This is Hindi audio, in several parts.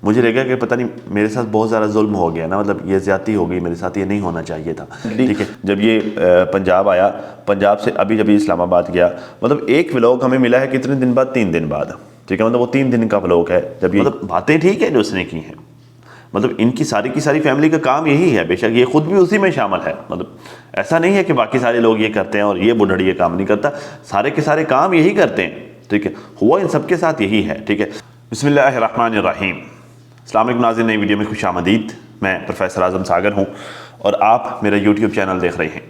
मुझे लगा कि पता नहीं मेरे साथ बहुत ज़्यादा जुल्म हो गया ना, मतलब ये ज़्यादती हो गई मेरे साथ, ये नहीं होना चाहिए था। ठीक है, जब ये पंजाब आया, पंजाब से अभी जब ये इस्लामाबाद गया, मतलब एक व्लॉग हमें मिला है कितने दिन बाद, 3 दिन बाद। ठीक है, मतलब वो 3 दिन का व्लॉग है। जब ये मतलब बातें ठीक है जो उसने की हैं, मतलब इनकी सारी की सारी फैमिली का काम यही है, बेशक ये खुद भी उसी में शामिल है। मतलब ऐसा नहीं है कि बाकी सारे लोग ये करते हैं और ये बुढ़ड़ ये काम नहीं करता, सारे के सारे काम यही करते हैं। ठीक है, हुआ इन सबके साथ यही है। ठीक है, बिस्मिल्लाहिर्रहमानिर्रहीम। अस्सलाम वालेकुम नाज़रीन, नई वीडियो में खुशामदीद। मैं प्रोफेसर आज़म सागर हूँ और आप मेरा यूट्यूब चैनल देख रहे हैं।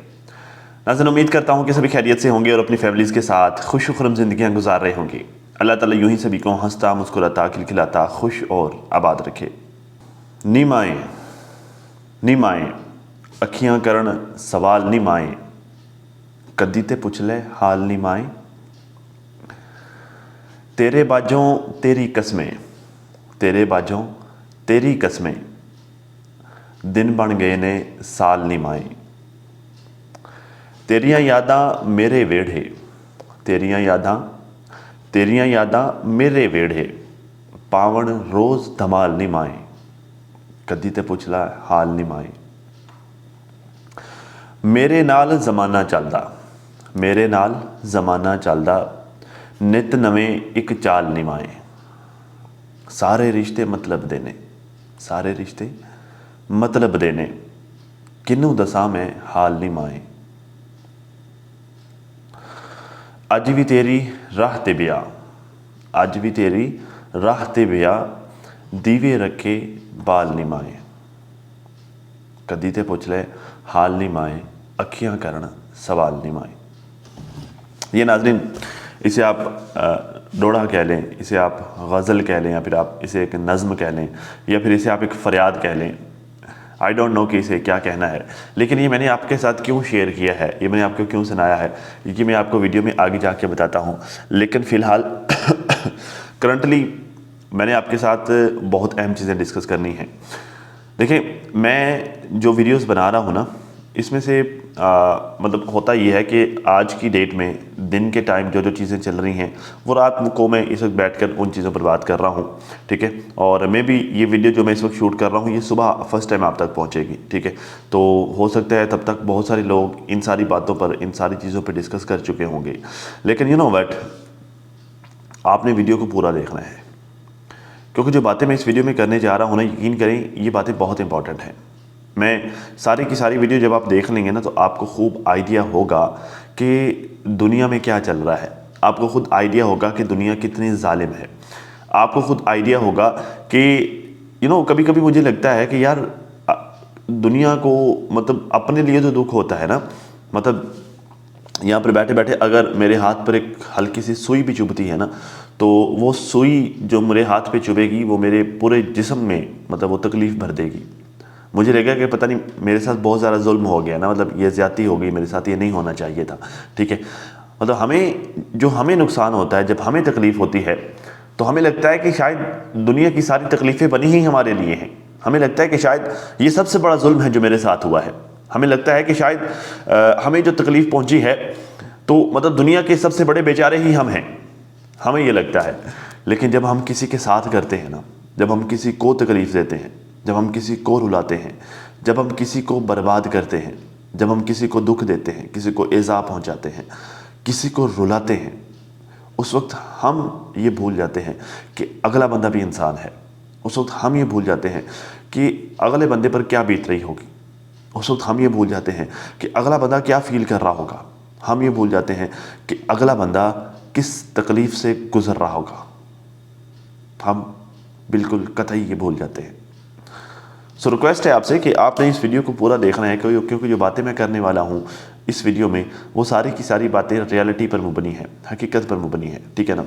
नाज़रीन, उम्मीद करता हूँ कि सभी खैरियत से होंगे और अपनी फैमिलीज़ के साथ खुश खुरम ज़िंदगियाँ गुजार रहे होंगे। अल्लाह ताला यूँ ही सभी को हंसता मुस्कुराता खिलखिलाता खुश और आबाद रखे। नीमाएँ नीमाएँ अखियाँ करन सवाल नीमाएँ, कदी ते पुछ ले हाल नीमाएँ। तेरे बाजों तेरी कसमें, तेरे बाजों तेरी कसमें, दिन बन गए ने साल नीमाएँ। तेरियां यादां मेरे वेढ़े, तेरियां यादां मेरे वेढ़े, पावण रोज़ धमाल नीमाएँ, कदी ते पुछ ला हाल नीमाएँ। मेरे नाल ज़माना चलदा, मेरे नाल ज़माना चलदा, नित नवें एक चाल निमाएँ। सारे रिश्ते मतलब दे ने, सारे रिश्ते मतलब दे ने, किनू दसां मैं हाल निमाएँ। अज भी तेरी राह ते बिया, अज भी तेरी राह ते बिया, दीवे रखे बाल निमाएँ, कदी ते पुछ ले हाल निमाएँ, अखियाँ करन सवाल निमाएँ। ये नाज़रीन, इसे आप डोड़ा कह लें, इसे आप गज़ल कह लें, या फिर आप इसे एक नज़्म कह लें, या फिर इसे आप एक फ़रियाद कह लें। आई डोंट नो कि इसे क्या कहना है, लेकिन ये मैंने आपके साथ क्यों शेयर किया है, ये मैंने आपको क्यों सुनाया है, ये मैं आपको वीडियो में आगे जाके बताता हूँ। लेकिन फ़िलहाल करंटली मैंने आपके साथ बहुत अहम चीज़ें डिस्कस करनी हैं। देखिए, मैं जो वीडियोस बना रहा हूँ ना, इसमें से मतलब होता ये है कि आज की डेट में दिन के टाइम जो जो चीज़ें चल रही हैं वो रात को मैं इस वक्त बैठकर उन चीज़ों पर बात कर रहा हूँ। ठीक है, और मैं भी ये वीडियो जो मैं इस वक्त शूट कर रहा हूँ ये सुबह फर्स्ट टाइम आप तक पहुँचेगी। ठीक है, तो हो सकता है तब तक बहुत सारे लोग इन सारी बातों पर, इन सारी चीज़ों पर डिस्कस कर चुके होंगे, लेकिन यू नो व्हाट, आपने वीडियो को पूरा देखना है, क्योंकि जो बातें मैं इस वीडियो में करने जा रहा हूँ ना, यकीन करें ये बातें बहुत इंपॉर्टेंट हैं। मैं सारी की सारी वीडियो जब आप देख लेंगे ना, तो आपको खूब आइडिया होगा कि दुनिया में क्या चल रहा है, आपको खुद आइडिया होगा कि दुनिया कितनी जालिम है, आपको खुद आइडिया होगा कि यू नो, कभी कभी मुझे लगता है कि यार दुनिया को मतलब अपने लिए तो दुख होता है ना, मतलब यहाँ पर बैठे बैठे अगर मेरे हाथ पर एक हल्की सी सुई भी चुभती है ना, तो वो सुई जो मेरे हाथ पे चुभेगी वो मेरे पूरे जिस्म में मतलब वो तकलीफ़ भर देगी। मुझे लगा कि पता नहीं मेरे साथ बहुत ज़्यादा जुल्म हो गया ना, मतलब ये ज़्यादती हो गई मेरे साथ, ये नहीं होना चाहिए था। ठीक है, मतलब हमें नुकसान होता है, जब हमें तकलीफ़ होती है तो हमें लगता है कि शायद दुनिया की सारी तकलीफ़ें बनी ही हमारे लिए हैं। हमें लगता है कि शायद ये सबसे बड़ा जुल्म है जो मेरे साथ हुआ है। हमें लगता है कि शायद हमें जो तकलीफ़ पहुंची है तो मतलब दुनिया के सबसे बड़े बेचारे ही हम हैं, हमें ये लगता है। लेकिन जब हम किसी के साथ करते हैं ना, जब हम किसी को तकलीफ़ देते हैं, जब हम किसी को रुलाते हैं, जब हम किसी को बर्बाद करते हैं, जब हम किसी को दुख देते हैं, किसी को ईज़ा पहुंचाते हैं, किसी को रुलाते हैं, उस वक्त हम ये भूल जाते हैं कि अगला बंदा भी इंसान है। उस वक्त हम ये भूल जाते हैं कि अगले बंदे पर क्या बीत रही होगी। उस वक्त हम ये भूल जाते हैं कि अगला बंदा क्या फ़ील कर रहा होगा। हम ये भूल जाते हैं कि अगला बंदा किस तकलीफ़ से गुज़र रहा होगा। हम बिल्कुल कतई ये भूल जाते हैं। सो रिक्वेस्ट है आपसे कि आपने इस वीडियो को पूरा देखना है, क्योंकि जो बातें मैं करने वाला हूँ इस वीडियो में वो सारी की सारी बातें रियलिटी पर मुबनी है, हकीकत पर मुबनी है। ठीक है ना।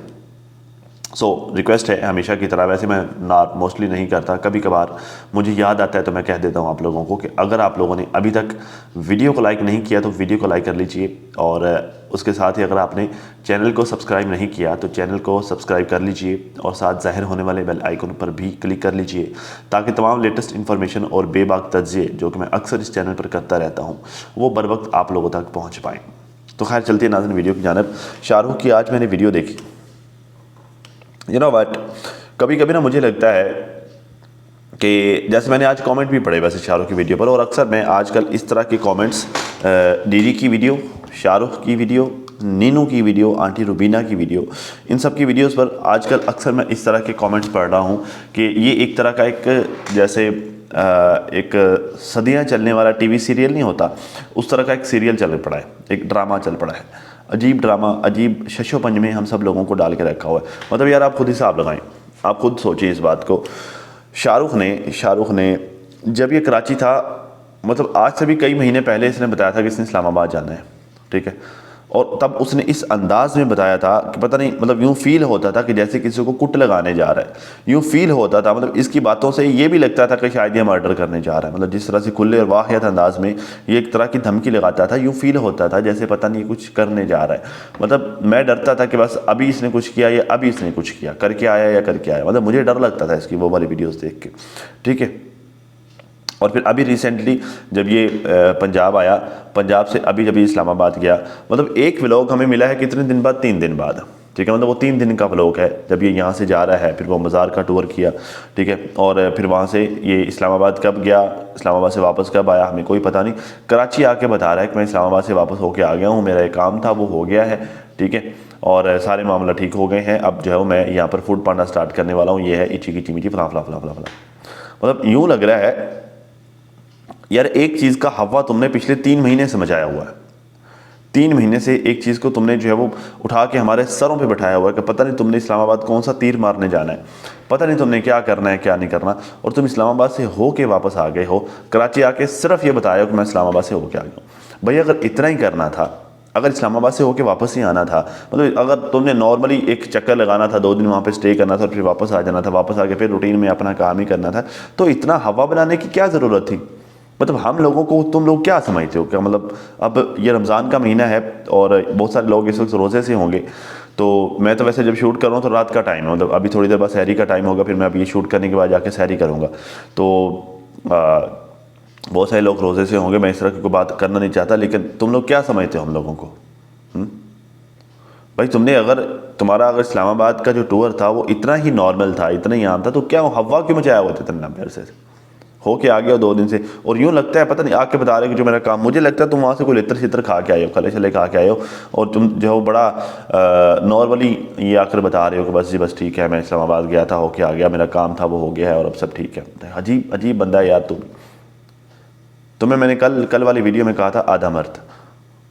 सो रिक्वेस्ट है हमेशा की तरह, वैसे मैं मोस्टली नहीं करता, कभी कभार मुझे याद आता है तो मैं कह देता हूँ आप लोगों को कि अगर आप लोगों ने अभी तक वीडियो को लाइक नहीं किया तो वीडियो को लाइक कर लीजिए, और उसके साथ ही अगर आपने चैनल को सब्सक्राइब नहीं किया तो चैनल को सब्सक्राइब कर लीजिए, और साथ ज़ाहिर होने वाले बेल आइकन पर भी क्लिक कर लीजिए, ताकि तमाम लेटेस्ट इन्फॉर्मेशन और बेबाक तज्ज़िये जो कि मैं अक्सर इस चैनल पर करता रहता हूँ वो बर वक्त आप लोगों तक पहुँच पाएँ। तो खैर चलते हैं नाज़रीन वीडियो की जानिब। शाहरुख की आज मैंने वीडियो देखी। यू नो व्हाट, कभी कभी ना मुझे लगता है कि जैसे मैंने आज कमेंट भी पढ़े वैसे शाहरुख की वीडियो पर, और अक्सर मैं आजकल इस तरह के कमेंट्स डीडी की वीडियो, शाहरुख की वीडियो, नीनू की वीडियो, आंटी रुबीना की वीडियो, इन सब की वीडियोस पर आजकल अक्सर मैं इस तरह के कमेंट्स पढ़ रहा हूँ कि ये एक तरह का एक जैसे एक सदियाँ चलने वाला टीवी सीरियल नहीं होता, उस तरह का एक सीरियल चल पड़ा है, एक ड्रामा चल पड़ा है, अजीब ड्रामा, अजीब शशोपंज में हम सब लोगों को डाल के रखा हुआ है। मतलब यार आप खुद हिसाब लगाएं, आप खुद सोचिए इस बात को। शाहरुख ने जब ये कराची था, मतलब आज से भी कई महीने पहले इसने बताया था कि इसने इस्लामाबाद जाना है, ठीक है, और तब उसने इस अंदाज में बताया था कि पता नहीं, मतलब यूँ फील होता था कि जैसे किसी को कुट लगाने जा रहा है, यूँ फील होता था, मतलब इसकी बातों से ये भी लगता था कि शायद ये मर्डर करने जा रहा है। मतलब जिस तरह से खुले और वाहियत अंदाज में ये एक तरह की धमकी लगाता था, यूँ फील होता था जैसे पता नहीं कुछ करने जा रहा है। मतलब मैं डरता था कि बस अभी इसने कुछ किया या अभी इसने कुछ किया, करके आया या करके आया, मतलब मुझे डर लगता था इसकी वो वाली वीडियोज़ देख के, ठीक है। और फिर अभी रिसेंटली जब ये पंजाब आया, पंजाब से अभी जब ये इस्लामाबाद गया, मतलब एक व्लॉग हमें मिला है कितने दिन बाद, 3 दिन बाद, ठीक है, मतलब वो 3 दिन का व्लॉग है जब ये यहाँ से जा रहा है, फिर वो मज़ार का टूर किया, ठीक है, और फिर वहाँ से ये इस्लामाबाद कब गया, इस्लामाबाद से वापस कब आया हमें कोई पता नहीं। कराची आके बता रहा है कि मैं इस्लामाबाद से वापस होके आ गया हूँ, मेरा एक काम था वो हो गया है, ठीक है, और सारे मामला ठीक हो गए हैं, अब जो है मैं यहाँ पर फूड पाना स्टार्ट करने वाला हूँ, ये है इची की चिमिची फला फला फला फला फला। मतलब यूँ लग रहा है यार एक चीज़ का हवा तुमने पिछले 3 महीने से मचाया हुआ है, 3 महीने से एक चीज़ को तुमने जो है वो उठा के हमारे सरों पे बैठाया हुआ है कि पता नहीं तुमने इस्लामाबाद कौन सा तीर मारने जाना है, पता नहीं तुमने क्या करना है क्या नहीं करना, और तुम इस्लामाबाद से हो के वापस आ गए हो, कराची आके सिर्फ ये बताया कि मैं इस्लामाबाद से होके आ गया हूँ। भाई अगर इतना ही करना था, अगर इस्लामाबाद से होके वापस ही आना था, मतलब अगर तुमने नॉर्मली एक चक्कर लगाना था, 2 दिन वहाँ पे स्टे करना था और फिर वापस आ जाना था, वापस आके फिर रूटीन में अपना काम ही करना था, तो इतना हवा बनाने की क्या ज़रूरत थी। मतलब हम लोगों को तुम लोग क्या समझते हो क्या, मतलब अब ये रमज़ान का महीना है और बहुत सारे लोग इस वक्त रोज़े से होंगे, तो मैं तो वैसे जब शूट कर रहा हूँ तो रात का टाइम है, मतलब अभी थोड़ी देर बाद सहरी का टाइम होगा, फिर मैं अभी ये शूट करने के बाद जाके सहरी करूँगा, तो बहुत सारे लोग रोज़े से होंगे, मैं इस तरह की कोई बात करना नहीं चाहता, लेकिन तुम लोग क्या समझते हो हम लोगों को? भाई तुमने अगर तुम्हारा अगर इस्लामाबाद का जो टूर था वो इतना ही नॉर्मल था, इतना ही आम था, तो क्या हवा क्यों मचाया हुआ था इतने लंबे अरसे से? हो के आ गया 2 दिन से, और यूँ लगता है पता नहीं आके बता रहे कि जो मेरा काम, मुझे लगता है तुम वहाँ से कोई लित्र शित्र खा के आए हो, खले छले खा के आए हो, और तुम जो है बड़ा नॉर्मली ये आकर बता रहे हो कि बस जी बस ठीक है, मैं इस्लामाबाद गया था, होके आ गया, मेरा काम था वो हो गया है और अब सब ठीक है। अजीब अजीब बंदा है यार तुम्हें मैंने कल वाली वीडियो में कहा था आधा मर्द,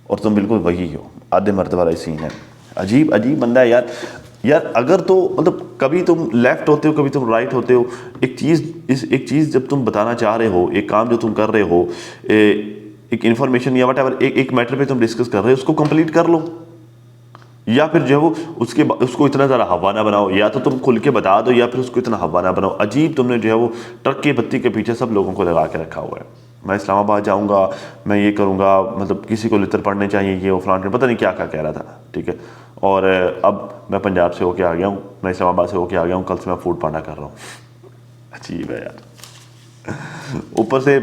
और तुम बिल्कुल वही हो, आधे मर्द वाला ही सीन है। अजीब अजीब बंदा है यार अगर तो मतलब कभी तुम लेफ्ट होते हो, कभी तुम राइट होते हो, एक चीज़ जब तुम बताना चाह रहे हो, एक काम जो तुम कर रहे हो, एक इन्फॉर्मेशन या वट एवर एक मैटर पे तुम डिस्कस कर रहे हो, उसको कंप्लीट कर लो, या फिर जो है वो उसको इतना ज़्यादा हवा ना बनाओ, या तो तुम खुल के बता दो या फिर उसको इतना हवा ना बनाओ। अजीब तुमने जो है वो ट्रक की बत्ती के पीछे सब लोगों को लगा के रखा हुआ है, मैं इस्लामाबाद जाऊंगा, मैं ये करूंगा, मतलब किसी को लित्र पढ़ने चाहिए, ये वो फलान, पता नहीं क्या क्या कह रहा था, ठीक है। और अब मैं पंजाब से होके आ गया हूँ, मैं इस्लामाबाद से होके आ गया हूँ, कल से मैं फूड पाना कर रहा हूँ। अजीब है यार। ऊपर से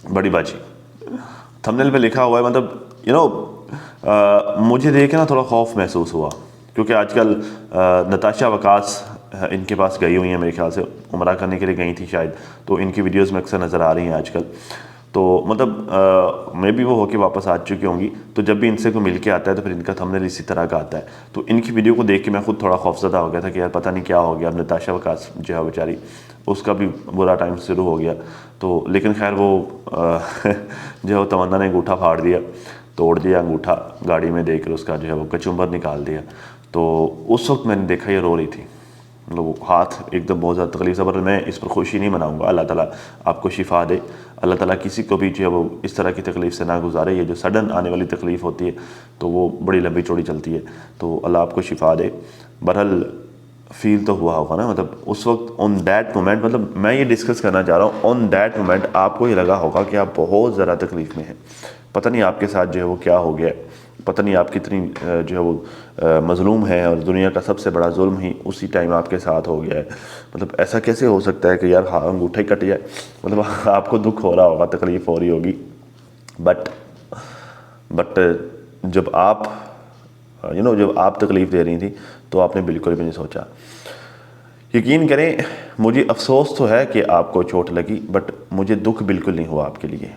बड़ी बाजी थंबनेल पे लिखा हुआ है, मतलब मुझे देख के ना थोड़ा खौफ महसूस हुआ, क्योंकि आजकल नताशा वकास इनके पास गई हुई हैं, मेरे ख्याल से उम्रा करने के लिए गई थी शायद, तो इनकी वीडियोस में अक्सर नज़र आ रही हैं आजकल, तो मतलब मैं भी वो होके वापस आ चुकी होंगी, तो जब भी इनसे कोई मिल के आता है तो फिर इनका थंबनेल इसी तरह का आता है। तो इनकी वीडियो को देख के मैं खुद थोड़ा खौफजदा हो गया था कि यार पता नहीं क्या हो गया, अब नताशा वकास जो है बेचारी, उसका भी बुरा टाइम शुरू हो गया। तो लेकिन खैर वो जो है तमन्ना ने अंगूठा फाड़ दिया, तोड़ दिया अंगूठा, गाड़ी में देकर उसका जो है वो कचुम्बर निकाल दिया। तो उस वक्त मैंने देखा ये रो रही थी, मतलब हाथ एकदम बहुत ज़्यादा तकलीफ है, पर मैं इस पर खुशी नहीं मनाऊंगा। अल्लाह ताला आपको शिफा दे, अल्लाह ताला किसी को भी जो है वो इस तरह की तकलीफ़ से ना गुजारे। ये जो सडन आने वाली तकलीफ़ होती है तो वो बड़ी लंबी चौड़ी चलती है, तो अल्लाह आपको शिफा दे। बहरहाल फील तो हुआ होगा ना, मतलब उस वक्त ऑन दैट मोमेंट, मतलब मैं ये डिस्कस करना चाह रहा हूँ, ऑन दैट मोमेंट आपको ये लगा होगा कि आप बहुत ज़्यादा तकलीफ़ में हैं, पता नहीं आपके साथ जो है वो क्या हो गया, पता नहीं आप कितनी जो है वो मज़लूम है, और दुनिया का सबसे बड़ा जुल्म ही उसी टाइम आपके साथ हो गया है। मतलब ऐसा कैसे हो सकता है कि यार हाँ अंगूठा ही कट जाए, मतलब आपको दुख हो रहा होगा, तकलीफ़ हो रही होगी, बट जब आप जब आप तकलीफ़ दे रही थी तो आपने बिल्कुल भी नहीं सोचा। यकीन करें, मुझे अफसोस तो है कि आपको चोट लगी, बट मुझे दुख बिल्कुल नहीं हुआ आपके लिए।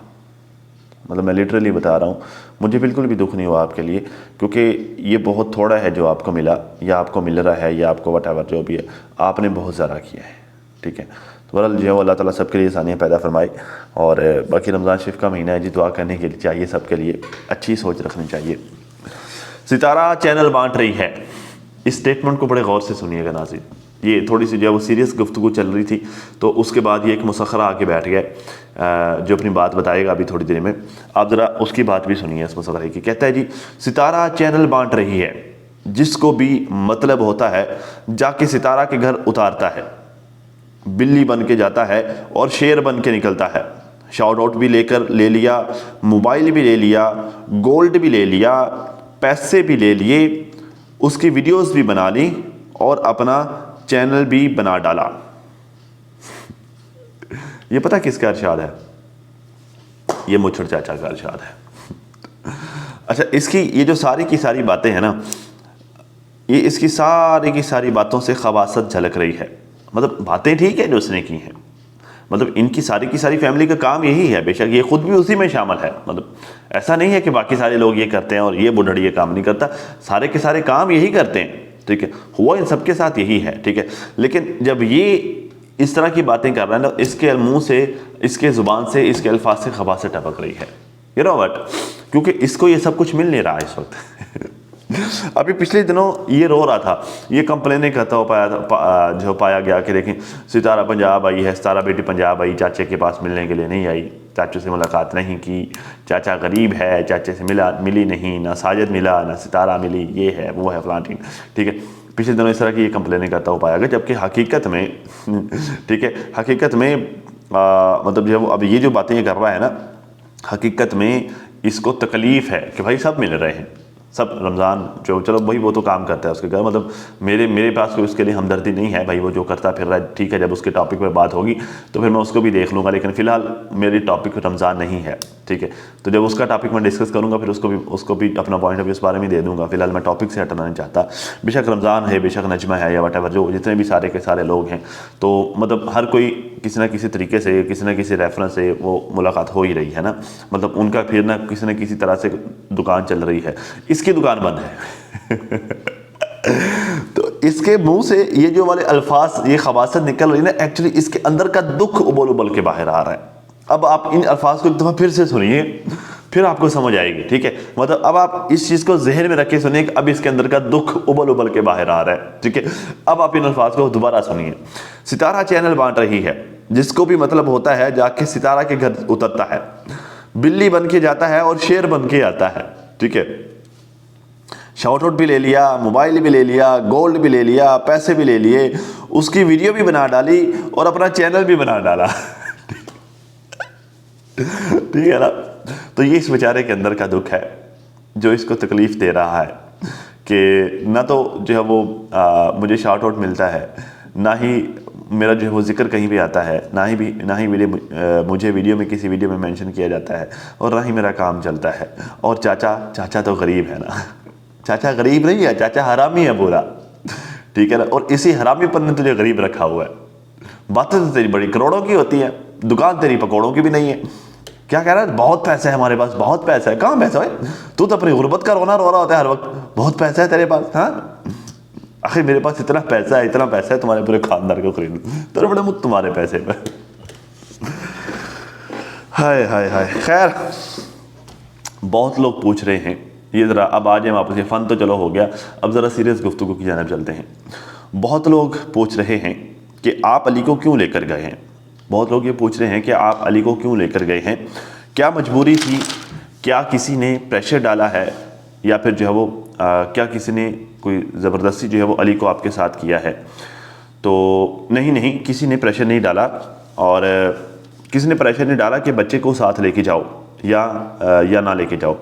मतलब मैं लिटरली बता रहा हूँ, मुझे बिल्कुल भी दुख नहीं हुआ आपके लिए, क्योंकि ये बहुत थोड़ा है जो आपको मिला या आपको मिल रहा है या आपको वट जो भी है, आपने बहुत ज़्यादा किया है। ठीक है, तो बहरहाल जो है अल्लाह ताला सबके लिए आसानियाँ पैदा फरमाए। और बाकी रमज़ान शरीफ का महीना है जी, दुआ करने के लिए चाहिए, सबके लिए अच्छी सोच रखनी चाहिए। सितारा चैनल बांट रही है, इस स्टेटमेंट को बड़े गौर से सुनिएगा नाज़रीन। ये थोड़ी सी जो है वो सीरियस गुफ्तगू चल रही थी, तो उसके बाद ये एक मुसखरा आके बैठ गया जो अपनी बात बताएगा अभी थोड़ी देर में। आप ज़रा उसकी बात भी सुनिए इस मुसखरे की। कहता है जी, सितारा चैनल बांट रही है, जिसको भी मतलब होता है जाके सितारा के घर उतारता है, बिल्ली बन के जाता है और शेर बन के निकलता है। शाउट आउट भी ले लिया, मोबाइल भी ले लिया, गोल्ड भी ले लिया, पैसे भी ले लिए, उसकी वीडियोस भी बना ली और अपना चैनल भी बना डाला। ये पता किसका इरशाद है? ये मुच्छड़ चाचा का इरशाद है। अच्छा, इसकी ये जो सारी की सारी बातें हैं ना, ये इसकी सारी की सारी बातों से खबासत झलक रही है। मतलब बातें ठीक है जो उसने की हैं, मतलब इनकी सारी की सारी फैमिली का काम यही है, बेशक ये खुद भी उसी में शामिल है। मतलब ऐसा नहीं है कि बाकी सारे लोग ये करते हैं और ये बुढ़ड़ी ये काम नहीं करता, सारे के सारे काम यही करते हैं। ठीक है, हुआ इन सबके साथ यही है। ठीक है, लेकिन जब ये इस तरह की बातें कर रहा है ना, इसके मुंह से, इसके ज़ुबान से, इसके अल्फाज से खबासत टपक रही है। यू नो व्हाट, क्योंकि इसको ये सब कुछ मिल नहीं रहा है इस वक्त। अभी पिछले दिनों ये रो रहा था, ये कंप्लेनें करता हो जो पाया गया कि देखें, सितारा पंजाब आई है, सितारा बेटी पंजाब आई, चाचे के पास मिलने के लिए नहीं आई, चाचू से मुलाकात नहीं की, चाचा गरीब है, चाचे से मिली नहीं, ना साजिद मिला, ना सितारा मिली, ये है वो है फलांटीन। ठीक है, पिछले दिनों इस तरह की ये कंप्लेनें करता हो पाया गया, जबकि हकीकत में ठीक है, हकीकत में मतलब जब अब ये जो बातें ये कर रहा है ना, हकीकत में इसको तकलीफ़ है कि भाई सब मिल रहे हैं, सब रमज़ान जो, चलो भाई वो तो काम करता है उसके घर, मतलब मेरे पास कोई उसके लिए हमदर्दी नहीं है भाई, वो जो करता फिर रहा है ठीक है, जब उसके टॉपिक पर बात होगी तो फिर मैं उसको भी देख लूँगा, लेकिन फ़िलहाल मेरी टॉपिक रमज़ान नहीं है। ठीक है, तो जब उसका टॉपिक मैं डिस्कस करूँगा फिर उसको भी अपना पॉइंट ऑफ व्यू इस बारे में दे दूँगा। फिलहाल मैं टॉपिक से हटना नहीं चाहता, बेशक रमज़ान है, बेशक नजमा है या वटेवर, जो जितने भी सारे के सारे लोग हैं, तो मतलब हर कोई किसी ना किसी तरीके से, किसी ना किसी रेफरेंस से वो मुलाकात हो ही रही है ना, मतलब उनका फिर ना किसी न किसी तरह से दुकान चल रही है, इसकी दुकान बंद है। तो इसके मुंह से ये जो वाले अल्फाज, ये खबासत निकल रही है ना, एक्चुअली इसके अंदर का दुख उबल उबल के बाहर आ रहा है। अब आप इन अल्फाज को एक दफ़ा फिर से सुनिए, फिर आपको समझ आएगी। ठीक है, मतलब अब आप इस चीज़ को जहन में रख के सुनिए कि अब इसके अंदर का दुख उबल उबल के बाहर आ रहा है। ठीक है, अब आप इन अल्फाज को दोबारा सुनिए। सितारा चैनल बांट रही है, जिसको भी मतलब होता है जाके सितारा के घर उतरता है, बिल्ली बन के जाता है और शेर बन के आता है। ठीक है, शाउट आउट भी ले लिया, मोबाइल भी ले लिया, गोल्ड भी ले लिया, पैसे भी ले लिए, उसकी वीडियो भी बना डाली और अपना चैनल भी बना डाला। ठीक है ना, तो ये इस बेचारे के अंदर का दुख है जो इसको तकलीफ दे रहा है कि ना तो जो है वो मुझे शाउट आउट मिलता है, ना ही मेरा जो है वो जिक्र कहीं भी आता है, ना ही मुझे वीडियो में किसी वीडियो में मेंशन किया जाता है, और ना ही मेरा काम चलता है। और चाचा तो गरीब है ना, चाचा गरीब नहीं है, चाचा हरामी है पूरा। ठीक है ना, और इसी हरामीपन ने तुझे गरीब रखा हुआ है। बातें तो तेरी बड़ी करोड़ों की होती हैं, दुकान तेरी पकौड़ों की भी नहीं है। क्या कह रहा है? बहुत पैसा है हमारे पास, बहुत पैसा है। कहाँ पैसा है? तू तो अपनी गुर्बत का रोना रो रहा होता है हर वक्त, बहुत पैसा है तेरे पास। हाँ, आखिर मेरे पास इतना पैसा है तुम्हारे पूरे खानदार को खरीद लूं, तेरे बड़े मुझ तुम्हारे पैसे पे। हाय हाय हाय। खैर, बहुत लोग पूछ रहे हैं, ये ज़रा अब आ जाए वापस, ये फ़न तो चलो हो गया, अब ज़रा सीरियस गुफ्तगू की जानिब चलते हैं। बहुत लोग पूछ रहे हैं कि आप अली को क्यों लेकर गए हैं। बहुत लोग ये पूछ रहे हैं कि आप अली को क्यों लेकर गए हैं, क्या मजबूरी थी, क्या किसी ने प्रेशर डाला है, या फिर जो है वो क्या किसी ने कोई ज़बरदस्ती जो है वो अली को आपके साथ किया है। तो नहीं, किसी ने प्रेशर नहीं डाला, और किसी ने प्रेशर नहीं डाला कि बच्चे को साथ लेके जाओ या ना लेके जाओ।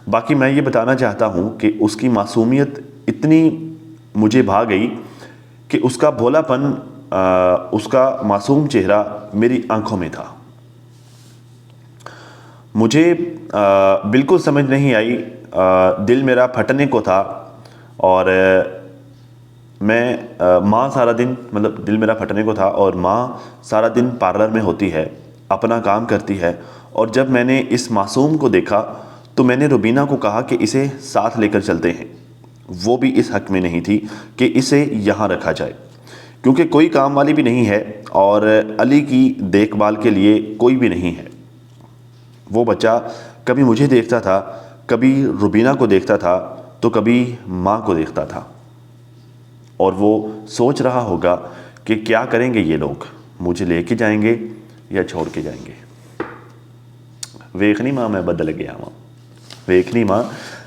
बाकी मैं ये बताना चाहता हूँ कि उसकी मासूमियत इतनी मुझे भा गई कि उसका भोलापन, उसका मासूम चेहरा मेरी आंखों में था। मुझे बिल्कुल समझ नहीं आई, दिल मेरा फटने को था, और माँ सारा दिन, मतलब दिल मेरा फटने को था, और माँ सारा दिन पार्लर में होती है, अपना काम करती है। और जब मैंने इस मासूम को देखा तो मैंने रुबीना को कहा कि इसे साथ लेकर चलते हैं। वो भी इस हक में नहीं थी कि इसे यहाँ रखा जाए, क्योंकि कोई काम वाली भी नहीं है और अली की देखभाल के लिए कोई भी नहीं है। वो बच्चा कभी मुझे देखता था, कभी रुबीना को देखता था, तो कभी माँ को देखता था, और वो सोच रहा होगा कि क्या करेंगे ये लोग, मुझे लेके जाएंगे या छोड़ के जाएंगे। वेखनी माँ मैं बदल गया वां, वेखनी माँ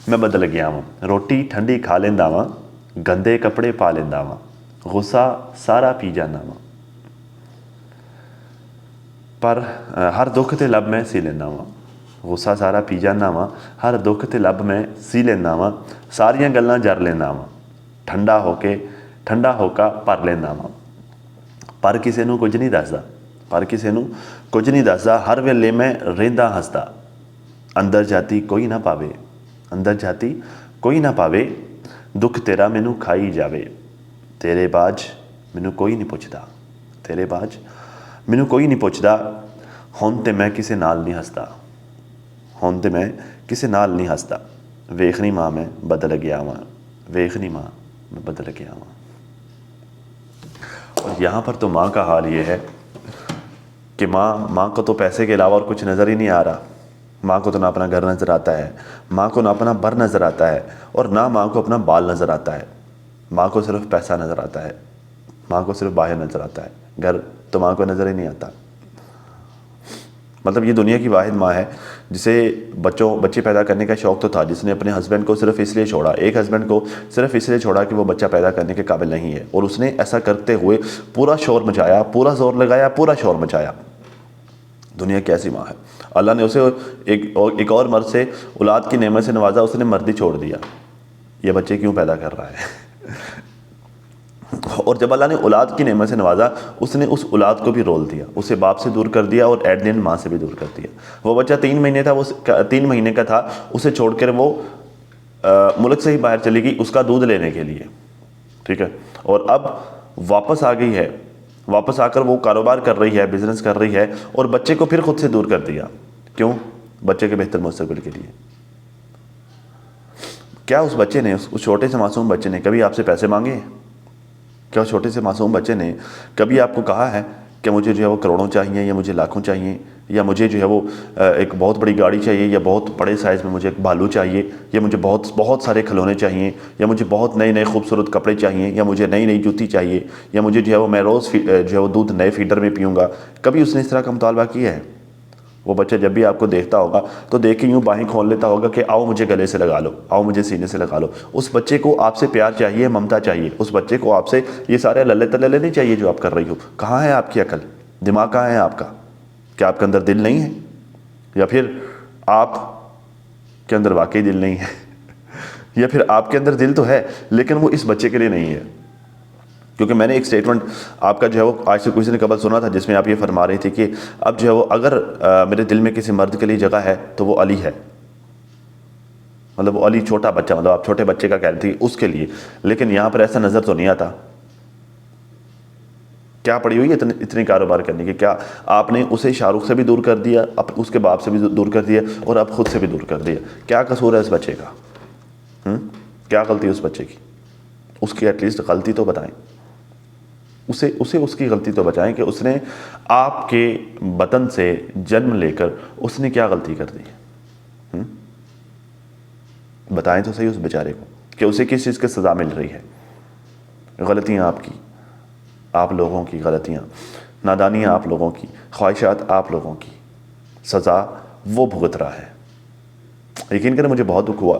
मैं बदल गया वां, रोटी ठंडी खा लेंदा वां, गंदे कपड़े पा लेंदा वां, गुस्सा सारा पी जाना वां, पर हर दुख ते लब मैं सी लेंदा वां। गुस्सा सारा पी जाना वां, हर दुख ते लब मैं सी लेंदा वां, सारियां गल्लां जर लेंदा वां, ठंडा होका भर लेंदा वां, पर किसी नूं कुछ नहीं दसदा, पर किसी नूं कुछ नहीं दसदा, हर वेले मैं रहिंदा हसदा, अंदर जाती कोई ना पावे, अंदर जाती कोई ना पावे, दुख तेरा मैनू खाई जावे, तेरे बाज मैनू कोई नहीं पुछदा, तेरे बाज मैनू कोई नहीं पुछदा, हुण ते मैं किसे नाल नहीं हसदा, हुण ते मैं किसे नाल नहीं हसदा, वेखनी माँ मैं बदल गया वां, वेखनी माँ मैं बदल गया वां। और यहाँ पर तो माँ का हाल ये है कि माँ को तो पैसे के अलावा और कुछ नज़र ही नहीं आ रहा। माँ को तो ना अपना घर नज़र आता है, माँ को ना अपना बर नज़र आता है, और ना माँ को अपना बाल नज़र आता है। माँ को सिर्फ पैसा नज़र आता है, माँ को सिर्फ बाहर नज़र आता है, घर तो माँ को नज़र ही नहीं आता। मतलब ये दुनिया की वाहिद माँ है जिसे बच्चे पैदा करने का शौक़ तो था, जिसने अपने हस्बैंड को सिर्फ इसलिए छोड़ा, एक हस्बैंड को सिर्फ इसलिए छोड़ा कि वो बच्चा पैदा करने के काबिल नहीं है, और उसने ऐसा करते हुए पूरा शोर मचाया, पूरा जोर लगाया, पूरा शोर मचाया। दुनिया की ऐसी माँ है। अल्लाह ने उसे एक और मर्द से औलाद की नेमत से नवाजा, उसने मर्दी छोड़ दिया। ये बच्चे क्यों पैदा कर रहा है? और जब अल्लाह ने औलाद की नेमत से नवाजा, उसने उस औलाद को भी रोल दिया, उसे बाप से दूर कर दिया और एट द एंड माँ से भी दूर कर दिया। वो बच्चा 3 महीने था, वो 3 महीने का था, उसे छोड़कर वो मुल्क से ही बाहर चली गई उसका दूध लेने के लिए, ठीक है। और अब वापस आ गई है, वापस आकर वो कारोबार कर रही है, बिजनेस कर रही है, और बच्चे को फिर खुद से दूर कर दिया। क्यों? बच्चे के बेहतर मुस्तकबिल के लिए। क्या उस बच्चे ने, उस छोटे से मासूम बच्चे ने कभी आपसे पैसे मांगे? क्या उस छोटे से मासूम बच्चे ने कभी आपको कहा है कि मुझे जो है वो करोड़ों चाहिए, या मुझे लाखों चाहिए, या मुझे जो है वो एक बहुत बड़ी गाड़ी चाहिए, या बहुत बड़े साइज़ में मुझे एक भालू चाहिए, या मुझे बहुत सारे खिलौने चाहिए, या मुझे बहुत नए खूबसूरत कपड़े चाहिए, या मुझे नई जूती चाहिए, या मुझे जो है वो मैं रोज़ जो है वो दूध नए फीडर में पीऊँगा? कभी उसने इस तरह का मुतालबा किया है? वो बच्चा जब भी आपको देखता होगा तो देख के यूँ बाहें खोल लेता होगा कि आओ मुझे गले से लगा लो, आओ मुझे सीने से लगा लो। उस बच्चे को आपसे प्यार चाहिए, ममता चाहिए। उस बच्चे को आपसे ये सारे लल्ले तल्ले नहीं चाहिए जो आप कर रही हो। कहाँ है आपकी अकल, दिमाग कहाँ है आपका? क्या आपके अंदर दिल नहीं है, या फिर आप के अंदर वाकई दिल नहीं है या फिर आपके अंदर दिल तो है लेकिन वो इस बच्चे के लिए नहीं है? क्योंकि मैंने एक स्टेटमेंट आपका जो है वो आज से कुछ दिन कबल सुना था, जिसमें आप ये फरमा रही थी कि अब जो है वो अगर मेरे दिल में किसी मर्द के लिए जगह है तो वो अली है। मतलब वो अली छोटा बच्चा, मतलब आप छोटे बच्चे का कह रही थी उसके लिए, लेकिन यहाँ पर ऐसा नज़र तो नहीं आता। क्या पड़ी हुई है इतनी कारोबार करने की? क्या आपने उसे शाहरुख से भी दूर कर दिया, उसके बाप से भी दूर कर दिया, और अब खुद से भी दूर कर दिया? क्या कसूर है इस बच्चे का? क्या गलती है उस बच्चे की? उसकी एटलीस्ट गलती तो बताएं, उसे उसकी गलती तो बचाएं कि उसने आपके वतन से जन्म लेकर उसने क्या गलती कर दी? बताएं तो सही उस बेचारे को कि उसे किस चीज़ की सज़ा मिल रही है। गलतियां आपकी, आप लोगों की गलतियां, नादानियां आप लोगों की, ख्वाहिशात आप लोगों की, सज़ा वो भुगत रहा है। यकीन करें मुझे बहुत दुख हुआ,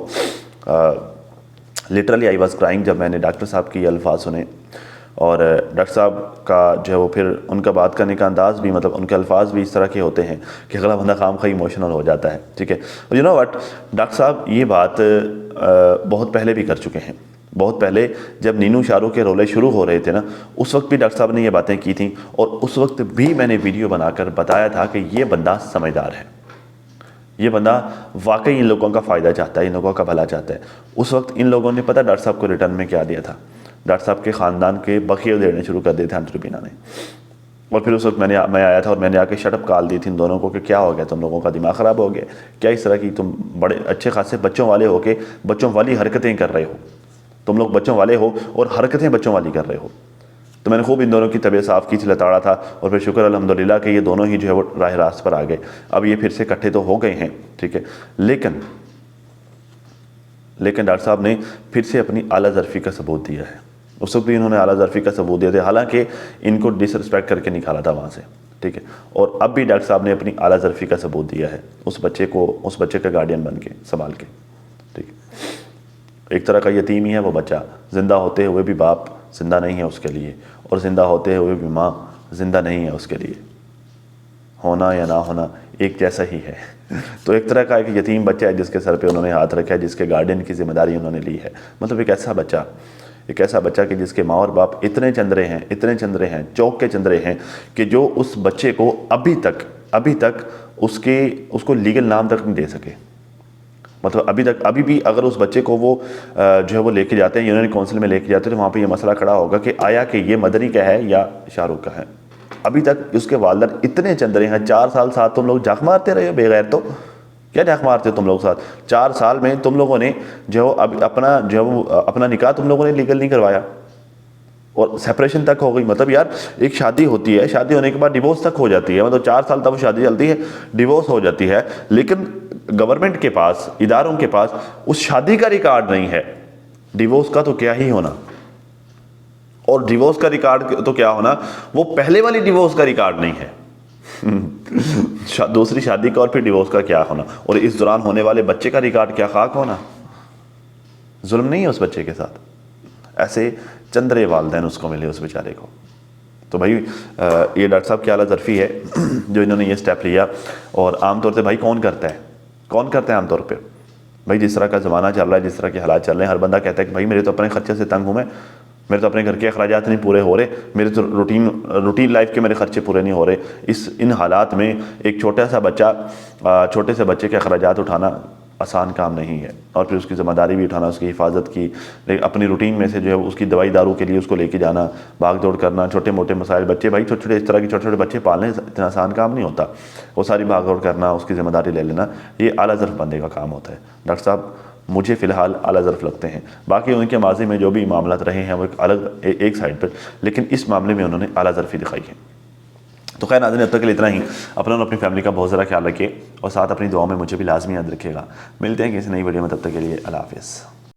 लिटरली आई वॉज क्राइंग जब मैंने डॉक्टर साहब के अल्फाज सुने। और डॉक्टर साहब का जो है वो फिर उनका बात करने का अंदाज़ भी, मतलब उनके अल्फाज भी इस तरह के होते हैं कि अगला बंदा खाम खा इमोशनल हो जाता है, ठीक है। यू नो व्हाट, डॉक्टर साहब ये बात बहुत पहले भी कर चुके हैं। बहुत पहले जब नीनू शाहरुख के रोले शुरू हो रहे थे ना, उस वक्त भी डॉक्टर साहब ने ये बातें की थी, और उस वक्त भी मैंने वीडियो बनाकर बताया था कि ये बंदा समझदार है, ये बंदा वाकई इन लोगों का फ़ायदा चाहता है, इन लोगों का भला चाहता है। उस वक्त इन लोगों ने पता डॉक्टर साहब को रिटर्न में क्या दिया था? डॉक्टर साहब के ख़ानदान के बखिए देने शुरू कर दिए थे अंत रुबीना ने। और फिर उस वक्त मैं आया था और मैंने आके शटअप कॉल दी थी इन दोनों को कि क्या हो गया, तुम लोगों का दिमाग ख़राब हो गया क्या, इस तरह की तुम बड़े अच्छे खासे बच्चों वाले हो के बच्चों वाली हरकतें कर रहे हो, तुम लोग बच्चों वाले हो और हरकतें बच्चों वाली कर रहे हो। तो मैंने खूब इन दोनों की तबीयत साफ़ की थी, लताड़ा था, और फिर शुक्र अल्हम्दुलिल्लाह कि ये दोनों ही जो है वो राह रास्त पर आ गए। अब ये फिर से इकट्ठे तो हो गए हैं, ठीक है, लेकिन डॉक्टर साहब ने फिर से अपनी आला ज़रफ़ी का सबूत दिया है। उस वक्त भी इन्होंने आला ज़रफ़ी का सबूत दिया था, हालांकि इनको डिसरिस्पेक्ट करके निकाला था वहाँ से, ठीक है, और अब भी डॉक्टर साहब ने अपनी आला ज़रफ़ी का सबूत दिया है उस बच्चे का गार्डियन बन के संभाल के, ठीक है। एक तरह का यतीम ही है वो बच्चा, ज़िंदा होते हुए भी बाप ज़िंदा नहीं है उसके लिए, और ज़िंदा होते हुए भी माँ ज़िंदा नहीं है उसके लिए, होना या ना होना एक जैसा ही है। तो एक तरह का एक यतीम बच्चा है जिसके सर पे उन्होंने हाथ रखा है, जिसके गार्डियन की जिम्मेदारी उन्होंने ली है। मतलब एक ऐसा बच्चा कि जिसके माँ और बाप इतने चंद्रे हैं, चौक के चंद्रे हैं कि जो उस बच्चे को अभी तक उसको लीगल नाम तक नहीं दे सके। मतलब अभी भी अगर उस बच्चे को वो जो है वो लेके जाते हैं, यूनियन काउंसिल में लेके जाते हैं, तो वहाँ पे ये मसला खड़ा होगा कि आया कि ये मदनी का है या शाहरुख का है। अभी तक उसके वालिदैन इतने चंद्रे हैं, 4 साल साथ तुम लोग झाँक मारते रहे हो बेगैर, तो क्या झाँक मारते हो तुम लोग साथ? 4 साल में तुम लोगों ने जो अब अपना निकाह तुम लोगों ने लीगल नहीं करवाया और सेपरेशन तक हो गई। मतलब यार एक शादी होती है, शादी होने के बाद डिवोर्स तक हो जाती है, मतलब 4 साल तक शादी चलती है, डिवोर्स हो जाती है, लेकिन गवर्नमेंट के पास, इदारों के पास उस शादी का रिकॉर्ड नहीं है। डिवोर्स का तो क्या ही होना, और डिवोर्स का रिकॉर्ड तो क्या होना, वो पहले वाली डिवोर्स का रिकॉर्ड नहीं है। दूसरी शादी का और फिर डिवोर्स का क्या होना, और इस दौरान होने वाले बच्चे का रिकॉर्ड क्या खाक होना। जुल्म नहीं है उस बच्चे के साथ, ऐसे चंद्रे वालिदैन उसको मिले उस बेचारे को। तो भाई ये डॉक्टर साहब की आला ज़रफ़ी है जो इन्होंने ये स्टेप लिया। और आमतौर से भाई कौन करता है आमतौर पे? भाई जिस तरह का ज़माना चल रहा है, जिस तरह के हालात चल रहे हैं, हर बंदा कहता है कि भाई मेरे तो अपने खर्चे से तंग हूँ, मेरे तो अपने घर के अखराजात नहीं पूरे हो रहे, मेरे तो रूटीन लाइफ के मेरे खर्चे पूरे नहीं हो रहे। इन हालात में एक छोटे से बच्चे के अखराजात उठाना आसान काम नहीं है, और फिर उसकी ज़िम्मेदारी भी उठाना, उसकी हिफाजत की, अपनी रूटीन में से जो है उसकी दवाई दारू के लिए उसको लेके जाना, भाग दौड़ करना, छोटे मोटे मसाइल, बच्चे भाई छोटे इस तरह के छोटे बच्चे पालने इतना आसान काम नहीं होता। वो सारी भाग दौड़ करना, उसकी ज़िम्मेदारी ले लेना, ये आला ज़रफ़ बंदे का काम होता है। डॉक्टर साहब मुझे फ़िलहाल आला ज़रफ़ लगते हैं, बाकी उनके माजी में जो भी मामलात रहे हैं वो एक साइड पर, लेकिन इस मामले में उन्होंने आला ज़रफ़ी दिखाई है। तो खैर नाज़रीन, अब तक के लिए इतना ही। अपनी फैमिली का बहुत ज़्यादा ख्याल रखिए और साथ अपनी दुआओं में मुझे भी लाजमी याद रखिएगा। मिलते हैं किसी नई वीडियो में, तब तक के लिए अल्लाह हाफ़िज़।